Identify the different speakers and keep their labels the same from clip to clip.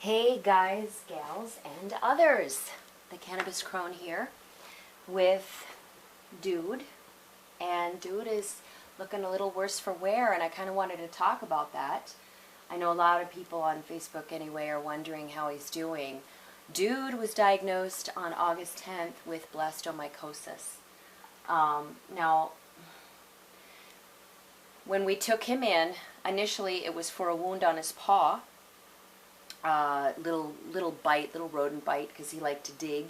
Speaker 1: Hey guys, gals, and others. The Cannabis Crone here with Dude. And Dude is looking a little worse for wear, and I kind of wanted to talk about that. I know a lot of people on Facebook anyway are wondering how he's doing. Dude was diagnosed on August 10th with Blastomycosis. Now, when we took him in, initially it was for a wound on his paw. Little bite, little rodent bite, because he liked to dig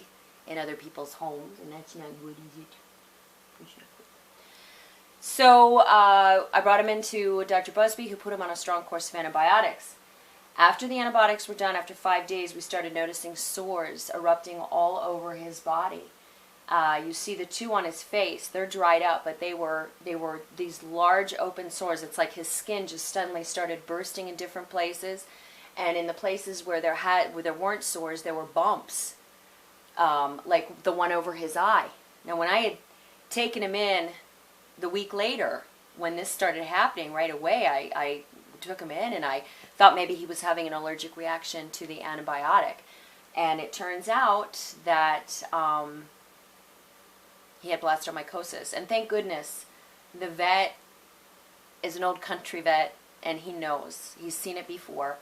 Speaker 1: in other people's homes, and that's not good, is it? So I brought him into Dr. Busby, who put him on a strong course of antibiotics. After the antibiotics were done, after 5 days, we started noticing sores erupting all over his body. You see the two on his face; they're dried up, but they were these large open sores. It's like his skin just suddenly started bursting in different places. And in the places where there weren't sores, there were bumps, like the one over his eye. Now, when I had taken him in the week later, when this started happening right away, I took him in and I thought maybe he was having an allergic reaction to the antibiotic. And it turns out that he had blastomycosis. And thank goodness, the vet is an old country vet, and he knows. He's seen it before.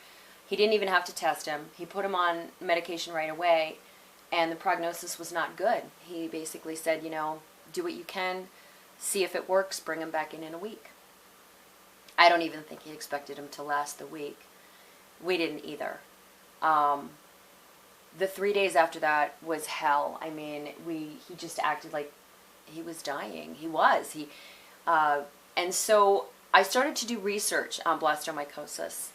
Speaker 1: He didn't even have to test him. He put him on medication right away, and the prognosis was not good. He basically said, you know, do what you can, see if it works, bring him back in a week. I don't even think he expected him to last the week. We didn't either. The 3 days after that was hell. I mean, he just acted like he was dying. He was. And so I started to do research on blastomycosis,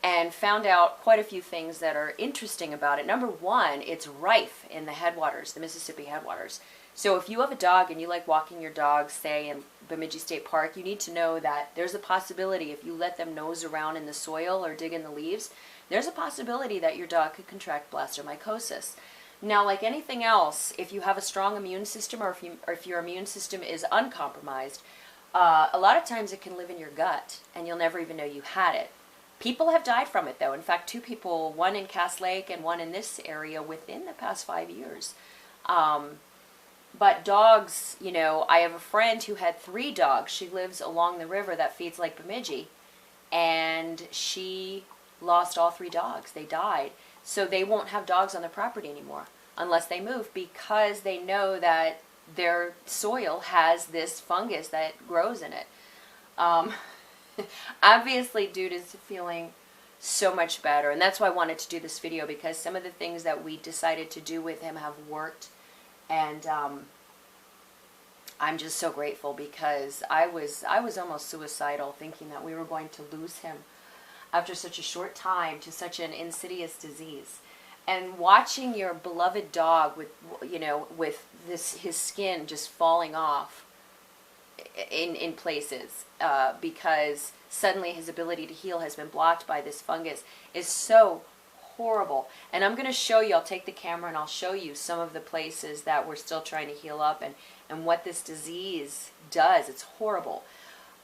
Speaker 1: and found out quite a few things that are interesting about it. Number one, it's rife in the headwaters, the Mississippi Headwaters. So if you have a dog and you like walking your dog, say in Bemidji State Park, you need to know that there's a possibility if you let them nose around in the soil or dig in the leaves, there's a possibility that your dog could contract blastomycosis. Now, like anything else, if you have a strong immune system or if your immune system is uncompromised, a lot of times it can live in your gut and you'll never even know you had it. People have died from it, though. In fact, 2 people, one in Cass Lake and one in this area, within the past 5 years. But dogs, you know, I have a friend who had 3 dogs. She lives along the river that feeds Lake Bemidji, and she lost all 3 dogs. They died. So they won't have dogs on the property anymore unless they move, because they know that their soil has this fungus that grows in it. Obviously, Dude is feeling so much better, and that's why I wanted to do this video, because some of the things that we decided to do with him have worked, and I'm just so grateful, because I was almost suicidal, thinking that we were going to lose him after such a short time to such an insidious disease. And watching your beloved dog with his skin just falling off in places, because suddenly his ability to heal has been blocked by this fungus, is so horrible. And I'm going to show you, I'll take the camera and I'll show you some of the places that we're still trying to heal up, and what this disease does. It's horrible.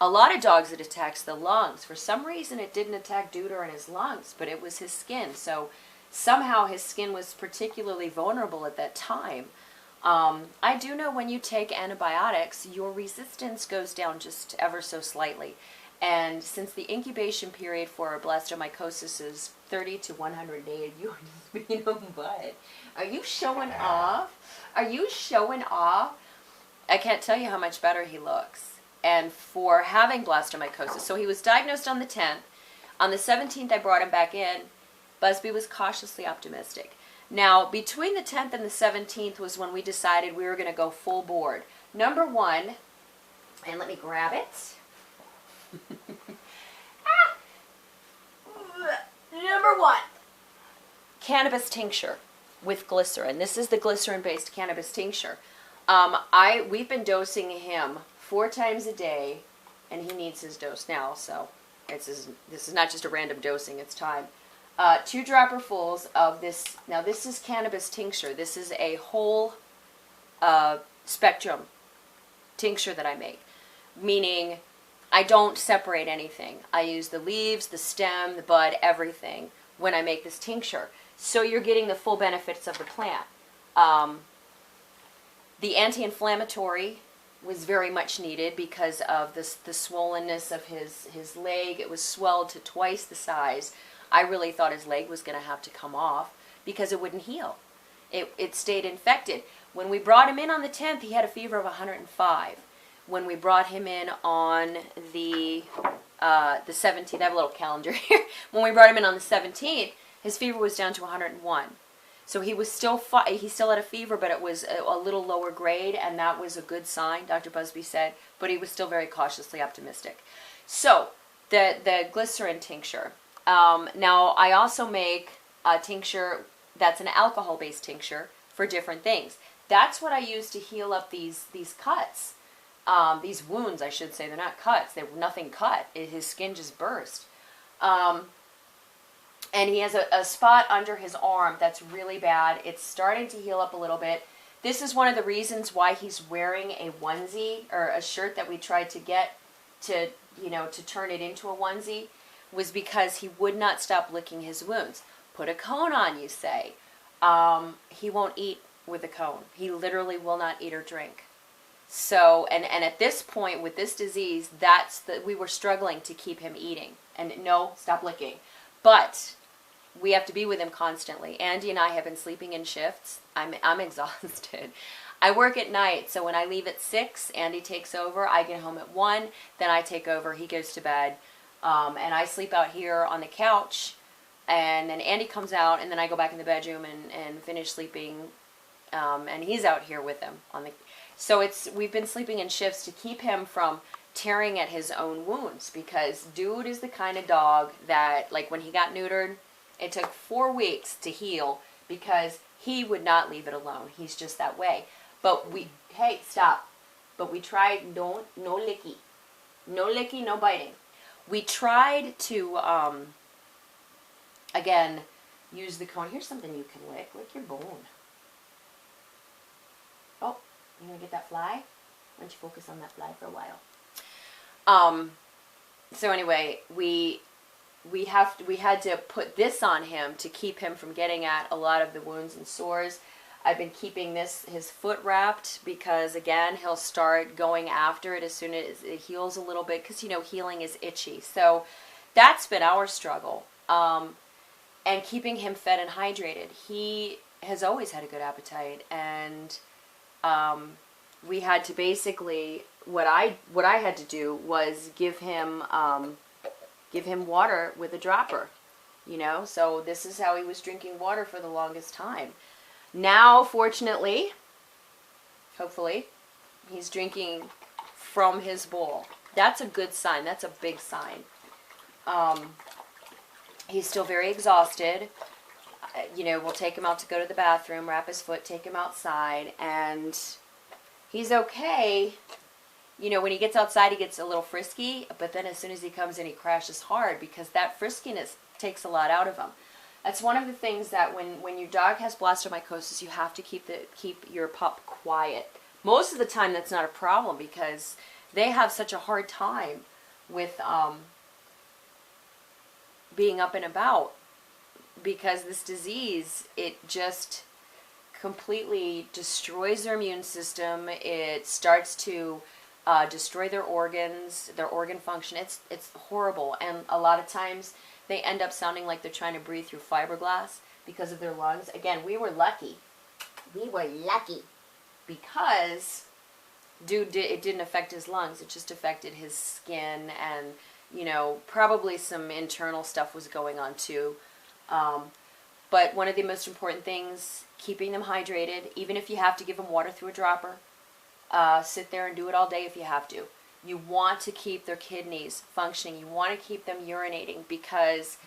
Speaker 1: A lot of dogs, it attacks the lungs. For some reason it didn't attack Dude in his lungs, but it was his skin. So somehow his skin was particularly vulnerable at that time. I do know when you take antibiotics, your resistance goes down just ever so slightly. And since the incubation period for blastomycosis is 30 to 100 days, you're just being a butt. Are you showing off? Are you showing off? I can't tell you how much better he looks. And for having blastomycosis, so he was diagnosed on the 10th. On the 17th, I brought him back in. Busby was cautiously optimistic. Now, between the 10th and the 17th was when we decided we were going to go full board. Number one, and let me grab it. Number one, Cannabis Tincture with glycerin. This is the glycerin-based Cannabis Tincture. We've been dosing him 4 times a day, and he needs his dose now, so this is not just a random dosing, it's time. 2 dropperfuls of this. Now, this is Cannabis Tincture. This is a whole spectrum tincture that I make, meaning I don't separate anything. I use the leaves, the stem, the bud, everything. when I make this tincture. So you're getting the full benefits of the plant. The anti-inflammatory was very much needed because of the swollenness of his leg. It was swelled to twice the size. I really thought his leg was going to have to come off because it wouldn't heal. It stayed infected. When we brought him in on the 10th, he had a fever of 105. When we brought him in on the 17th, I have a little calendar here. When we brought him in on the 17th, his fever was down to 101. So he was still he still had a fever, but it was a little lower grade, and that was a good sign, Dr. Busby said. But he was still very cautiously optimistic. So the glycerin tincture. Now I also make a tincture that's an alcohol-based tincture for different things. That's what I use to heal up these cuts, these wounds, I should say. They're not cuts. They're nothing cut. His skin just burst. And he has a spot under his arm that's really bad. It's starting to heal up a little bit. This is one of the reasons why he's wearing a onesie, or a shirt that we tried to get to, to turn it into a onesie, was because he would not stop licking his wounds. Put a cone on, you say. He won't eat with a cone. He literally will not eat or drink. So, and at this point with this disease, we were struggling to keep him eating. And no, stop licking. But we have to be with him constantly. Andy and I have been sleeping in shifts. I'm exhausted. I work at night, so when I leave at 6, Andy takes over. I get home at 1, then I take over. He goes to bed, and I sleep out here on the couch. And then Andy comes out, and then I go back in the bedroom and finish sleeping. And he's out here with him so we've been sleeping in shifts to keep him from tearing at his own wounds, because Dude is the kind of dog that, like, when he got neutered, it took 4 weeks to heal because he would not leave it alone. He's just that way. But hey, stop. But we tried, no licky. No licky, no biting. We tried to, again, use the cone. Here's something you can lick. Lick your bone. Oh, you gonna get that fly? Why don't you focus on that fly for a while? So anyway, we had to put this on him to keep him from getting at a lot of the wounds and sores. I've been keeping his foot wrapped because, again, he'll start going after it as soon as it heals a little bit, because, healing is itchy. So that's been our struggle. And keeping him fed and hydrated. He has always had a good appetite, and we had to basically, what I had to do was give him water with a dropper, so this is how he was drinking water for the longest time. Now, fortunately, hopefully, he's drinking from his bowl. That's a good sign. That's a big sign. He's still very exhausted. We'll take him out to go to the bathroom, wrap his foot, take him outside, and he's okay. When he gets outside, he gets a little frisky, but then as soon as he comes in, he crashes hard, because that friskiness takes a lot out of him. That's one of the things that when your dog has blastomycosis, you have to keep your pup quiet. Most of the time, that's not a problem, because they have such a hard time with being up and about, because this disease, it just completely destroys their immune system. It starts to destroy their organs, their organ function. It's horrible, and a lot of times they end up sounding like they're trying to breathe through fiberglass because of their lungs. Again, we were lucky. We were lucky because Dude, it didn't affect his lungs. It just affected his skin, and probably some internal stuff was going on too. But one of the most important things, keeping them hydrated, even if you have to give them water through a dropper. Sit there and do it all day if you have to. You want to keep their kidneys functioning. You want to keep them urinating, because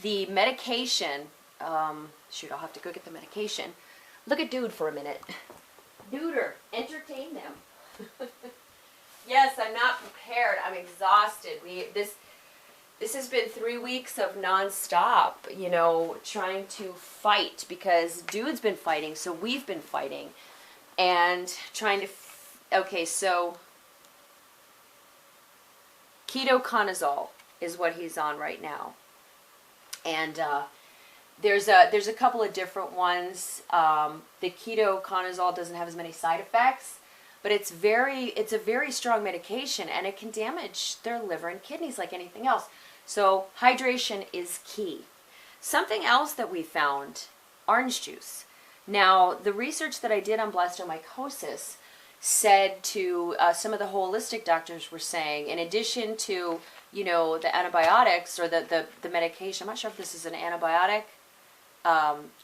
Speaker 1: the medication, shoot, I'll have to go get the medication. Look at Dude for a minute. Duder, entertain them. Yes, I'm not prepared. I'm exhausted. This has been 3 weeks of nonstop, trying to fight, because Dude's been fighting, so we've been fighting, and trying to. Okay, so ketoconazole is what he's on right now, and there's a couple of different ones. The ketoconazole doesn't have as many side effects, but it's a very strong medication, and it can damage their liver and kidneys like anything else. So hydration is key. Something else that we found, orange juice. Now, the research that I did on blastomycosis said to some of the holistic doctors were saying, in addition to, you know, the antibiotics or the medication, I'm not sure if this is an antibiotic,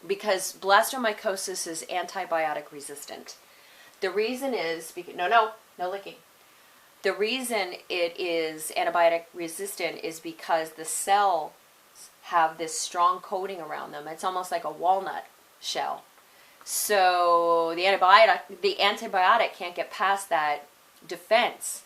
Speaker 1: because blastomycosis is antibiotic resistant. The reason is, no licking. The reason it is antibiotic resistant is because the cells have this strong coating around them. It's almost like a walnut shell. So the antibiotic can't get past that defense.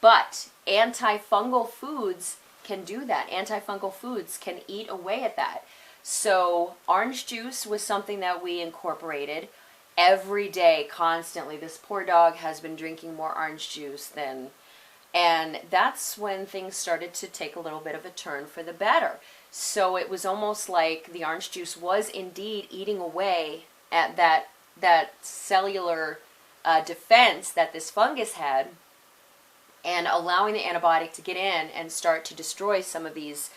Speaker 1: But antifungal foods can do that. Antifungal foods can eat away at that. So orange juice was something that we incorporated every day, constantly. This poor dog has been drinking more orange juice and that's when things started to take a little bit of a turn for the better. So it was almost like the orange juice was indeed eating away at that cellular defense that this fungus had, and allowing the antibiotic to get in and start to destroy some of these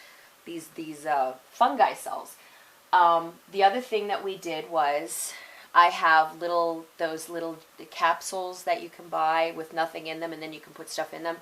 Speaker 1: fungi cells. The other thing that we did was, I have those little capsules that you can buy with nothing in them, and then you can put stuff in them.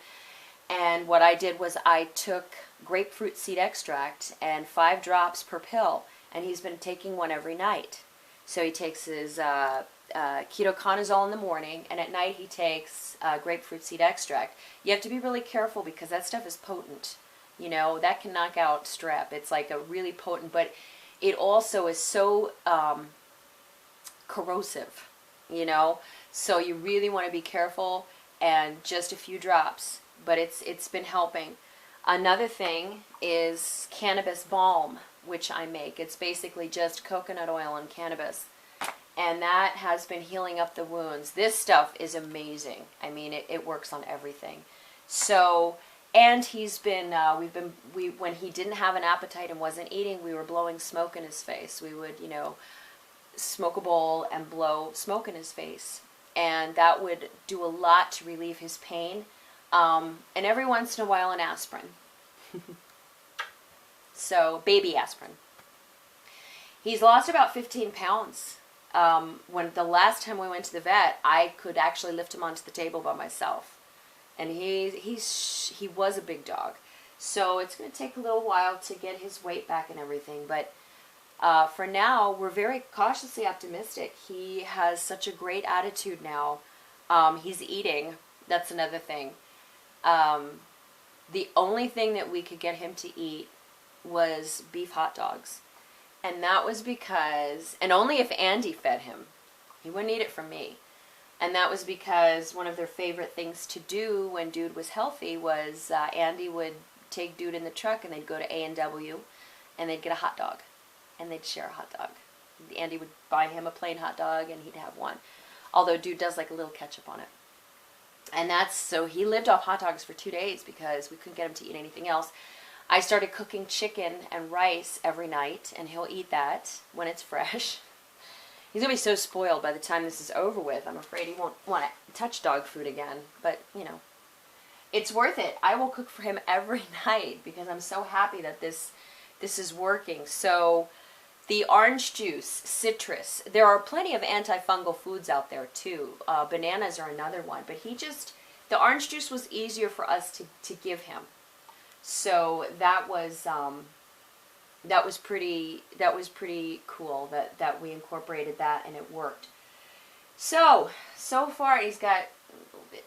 Speaker 1: And what I did was I took grapefruit seed extract and 5 drops per pill, and he's been taking one every night. So he takes his ketoconazole in the morning, and at night he takes grapefruit seed extract. You have to be really careful because that stuff is potent. You know, that can knock out strep. It's like a really potent, but it also is so corrosive, you know. So you really want to be careful, and just a few drops. But it's been helping. Another thing is Cannabis Balm, which I make. It's basically just coconut oil and cannabis, and that has been healing up the wounds. This stuff is amazing. I mean, it works on everything. So, and he's been, when he didn't have an appetite and wasn't eating, we were blowing smoke in his face. We would, you know, smoke a bowl and blow smoke in his face, and that would do a lot to relieve his pain. And every once in a while an aspirin. So, baby aspirin. He's lost about 15 pounds. When the last time we went to the vet, I could actually lift him onto the table by myself. And he was a big dog. So it's going to take a little while to get his weight back and everything. But for now, we're very cautiously optimistic. He has such a great attitude now. He's eating. That's another thing. The only thing that we could get him to eat was beef hot dogs. And that was because, and only if Andy fed him. He wouldn't eat it from me. And that was because one of their favorite things to do when Dude was healthy was Andy would take Dude in the truck and they'd go to A&W and they'd get a hot dog. And they'd share a hot dog. Andy would buy him a plain hot dog and he'd have one. Although Dude does like a little ketchup on it. And so he lived off hot dogs for 2 days because we couldn't get him to eat anything else. I started cooking chicken and rice every night, and he'll eat that when it's fresh. He's going to be so spoiled by the time this is over with. I'm afraid he won't want to touch dog food again. But, you know, it's worth it. I will cook for him every night because I'm so happy that this is working. So the orange juice, citrus, there are plenty of antifungal foods out there too. Bananas are another one. But the orange juice was easier for us to give him. So that was pretty cool that we incorporated that and it worked. So far he's got a little bit.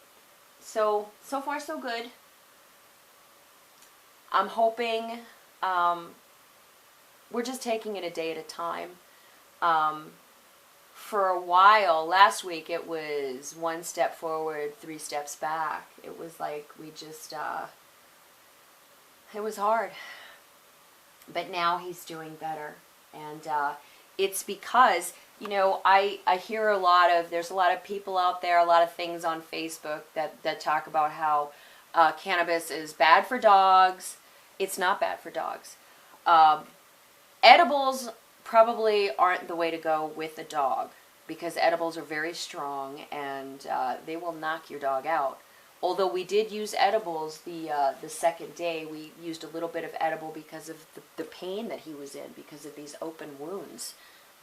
Speaker 1: So far so good. I'm hoping we're just taking it a day at a time. For a while, last week it was 1 step forward, 3 steps back. It was like we just it was hard. But now he's doing better. And it's because, you know, I hear there's a lot of people out there, a lot of things on Facebook that talk about how cannabis is bad for dogs. It's not bad for dogs. Edibles probably aren't the way to go with a dog, because edibles are very strong and they will knock your dog out. Although we did use edibles the second day, we used a little bit of edible because of the pain that he was in because of these open wounds,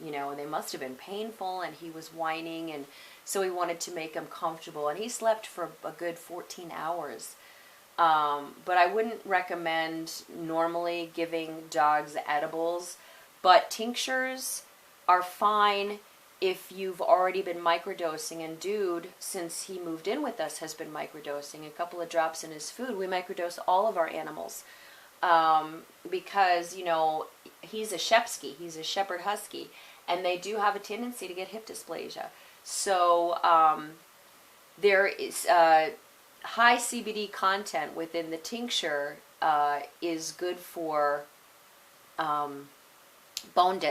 Speaker 1: you know, and they must have been painful, and he was whining, and so we wanted to make him comfortable, and he slept for a good 14 hours. But I wouldn't recommend normally giving dogs edibles, but tinctures are fine if you've already been microdosing. And Dude, since he moved in with us, has been microdosing a couple of drops in his food. We microdose all of our animals because, you know, he's a Shepsky, he's a Shepherd Husky, and they do have a tendency to get hip dysplasia. So there is high CBD content within the tincture is good for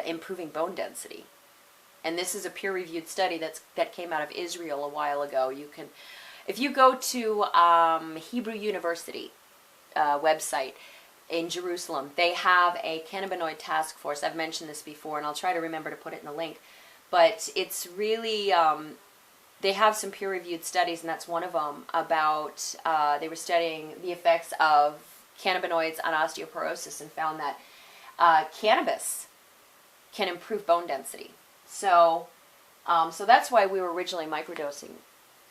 Speaker 1: improving bone density. And this is a peer-reviewed study that came out of Israel a while ago. You can, if you go to Hebrew University website in Jerusalem, they have a cannabinoid task force. I've mentioned this before, and I'll try to remember to put it in the link. But it's really, they have some peer-reviewed studies, and that's one of them, about, they were studying the effects of cannabinoids on osteoporosis and found that cannabis can improve bone density. So that's why we were originally microdosing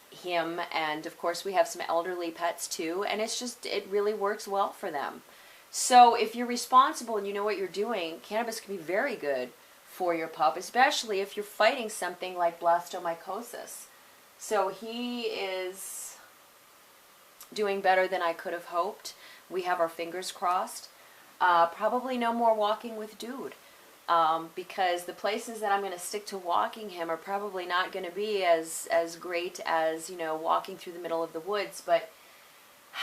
Speaker 1: him, and of course we have some elderly pets too, and it really works well for them. So if you're responsible and you know what you're doing, cannabis can be very good for your pup, especially if you're fighting something like blastomycosis. So he is doing better than I could have hoped. We have our fingers crossed. Probably no more walking with Dude. Because the places that I'm going to stick to walking him are probably not going to be as great as, you know, walking through the middle of the woods. But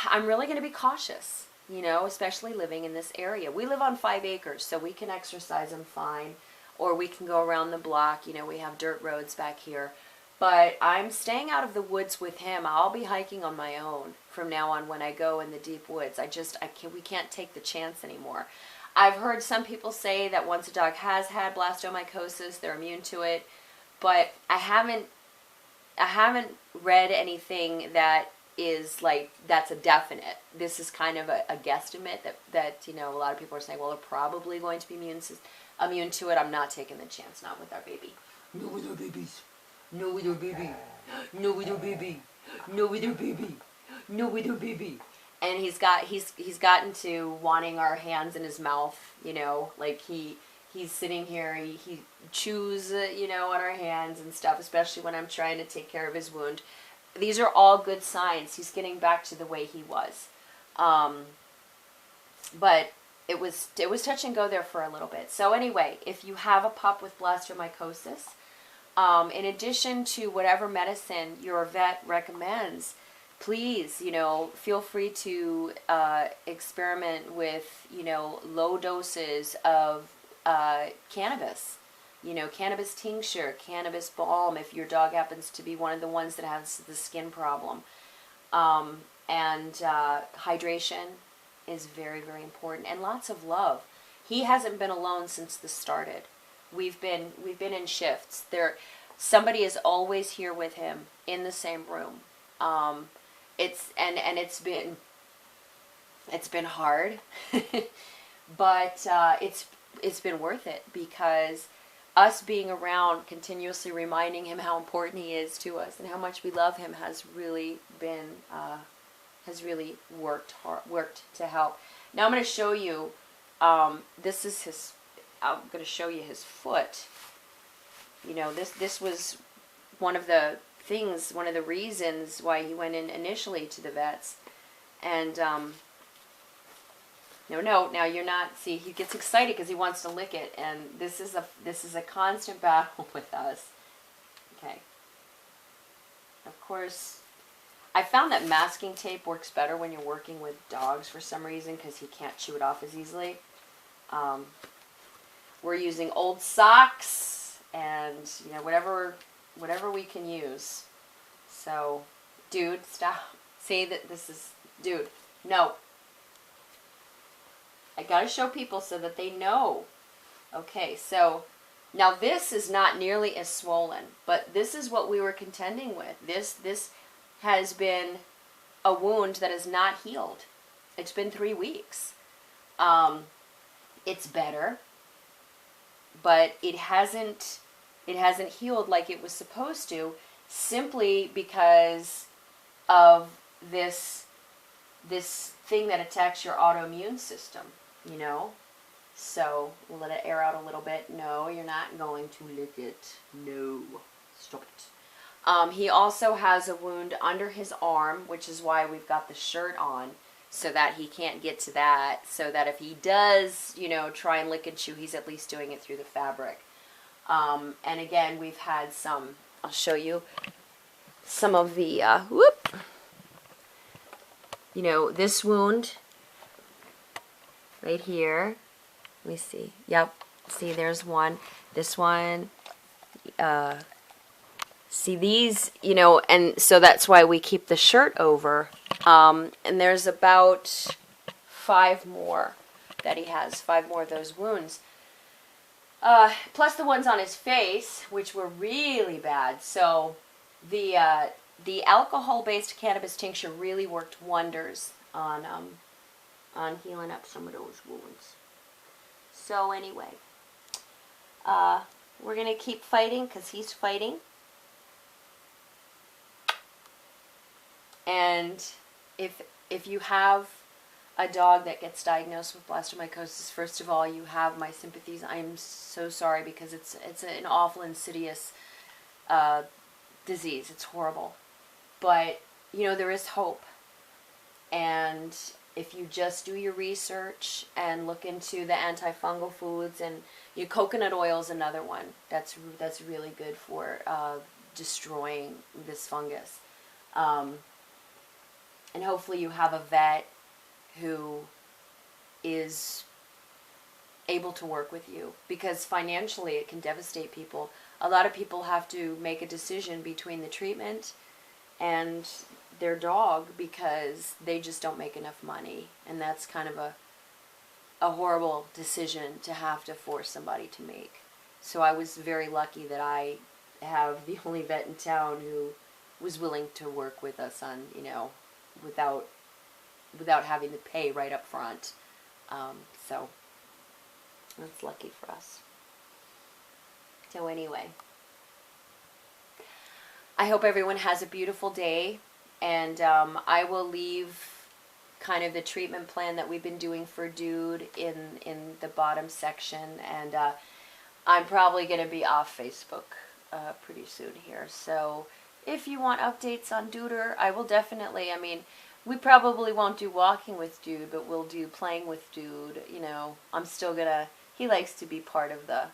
Speaker 1: I'm really going to be cautious, you know, especially living in this area. We live on 5 acres, so we can exercise him fine, or we can go around the block. You know, we have dirt roads back here. But I'm staying out of the woods with him. I'll be hiking on my own from now on when I go in the deep woods. We can't take the chance anymore. I've heard some people say that once a dog has had blastomycosis, they're immune to it, but I haven't read anything that is like, that's a definite. This is kind of a guesstimate that you know, a lot of people are saying, well, they're probably going to be immune to it. I'm not taking the chance, not with our baby. No with our babies. No with our baby. No with our baby. No with our baby. No with our baby. And he's gotten to wanting our hands in his mouth, you know, like he's sitting here, he chews, you know, on our hands and stuff, especially when I'm trying to take care of his wound. These are all good signs. He's getting back to the way he was. But it was touch and go there for a little bit. So anyway, if you have a pup with blastomycosis, in addition to whatever medicine your vet recommends, please, you know, feel free to experiment with, you know, low doses of cannabis. You know, Cannabis Tincture, Cannabis Balm, if your dog happens to be one of the ones that has the skin problem. And hydration is very, very important. And lots of love. He hasn't been alone since this started. We've been in shifts. Somebody is always here with him in the same room. It's been hard, but it's been worth it, because us being around, continuously reminding him how important he is to us and how much we love him has really worked to help. Now I'm going to show you. This is his. I'm going to show you his foot. You know, this was one of the reasons why he went in initially to the vets. And now you're not. See, he gets excited because he wants to lick it, and this is a constant battle with us. Okay. Of course, I found that masking tape works better when you're working with dogs for some reason, because he can't chew it off as easily. We're using old socks and, you know, whatever we can use. So, Dude, stop. Say that this is, Dude, no. I gotta show people so that they know Okay, so now this is not nearly as swollen, but this is what we were contending with. This has been a wound that is not healed. It's been 3 weeks. It's better, but it hasn't healed like it was supposed to, simply because of this thing that attacks your autoimmune system, you know? So we'll let it air out a little bit. No, you're not going to lick it. No. Stop it. He also has a wound under his arm, which is why we've got the shirt on, so that he can't get to that, so that if he does, you know, try and lick and chew, he's at least doing it through the fabric. And again, we've had some, I'll show you some of the, you know, this wound right here. Let me see. Yep. See, there's one. This one. See these, you know, and so that's why we keep the shirt over. And there's about 5 more that he has. 5 more of those wounds. Plus the ones on his face, which were really bad. So the alcohol-based cannabis tincture really worked wonders on healing up some of those wounds. So anyway, we're going to keep fighting because he's fighting. And if you have a dog that gets diagnosed with blastomycosis, first of all, you have my sympathies. I'm so sorry, because it's an awful, insidious disease. It's horrible. But, you know, there is hope. And if you just do your research and look into the antifungal foods, and your coconut oil is another one that's really good for destroying this fungus. And hopefully you have a vet who is able to work with you, because financially it can devastate people. A lot of people have to make a decision between the treatment and their dog because they just don't make enough money, and that's kind of a horrible decision to have to force somebody to make. So I was very lucky that I have the only vet in town who was willing to work with us on, you know, without having to pay right up front. So that's lucky for us. So anyway, I hope everyone has a beautiful day, and I will leave kind of the treatment plan that we've been doing for Dude in the bottom section, and I'm probably going to be off Facebook pretty soon here. So if you want updates on Duder, I will definitely, I mean, we probably won't do walking with Dude, but we'll do playing with Dude. You know, I'm still gonna, he likes to be part of the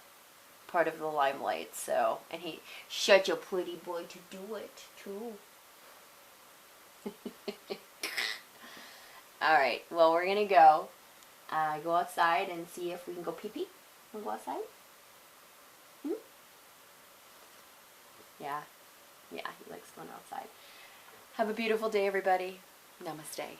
Speaker 1: limelight, so, and he's such a pretty boy to do it, too. Alright, well, we're gonna go outside and see if we can go pee-pee. Wanna go outside? Yeah. Yeah, he likes going outside. Have a beautiful day, everybody. Namaste.